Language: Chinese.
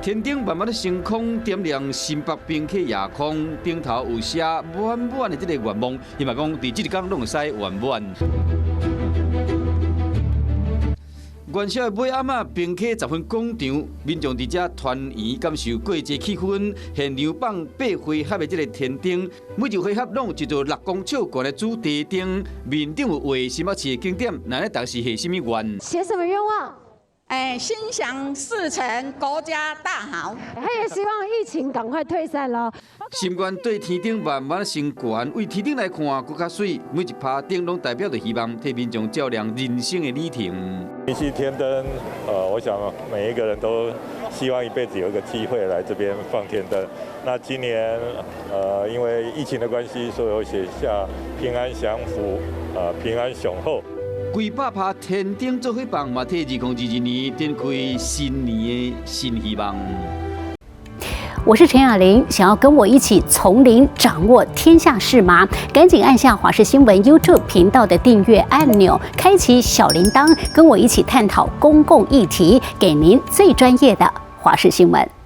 天顶慢慢的升空，点亮新北宾客夜空，顶头有写满满的这个愿望，希望讲伫这一天拢会使圆满。元宵的尾暗啊，宾客10分广场，民众伫遮团圆感受过节气氛。现场放8花盒的这个天顶，每一花盒拢有一座6公尺高的主题灯，面顶有画新北市的景点。那大是许什么愿？写什么愿望？心想事成，国家大好。他也希望疫情赶快退散咯。心愿对天顶慢慢升悬，为天顶来看更较水。每一趴灯拢代表着希望，替民众照亮人生的旅程。明溪天灯，我想每一个人都希望一辈子有一个机会来这边放天灯。那今年，因为疫情的关系，所以我写下平安祥福，平安雄厚。几百趴天顶做伙放，嘛替2022年展开新年的新希望。我是陈雅玲，想要跟我一起从零掌握天下事吗？赶紧按下华视新闻 YouTube 频道的订阅按钮，开启小铃铛，跟我一起探讨公共议题，给您最专业的华视新闻。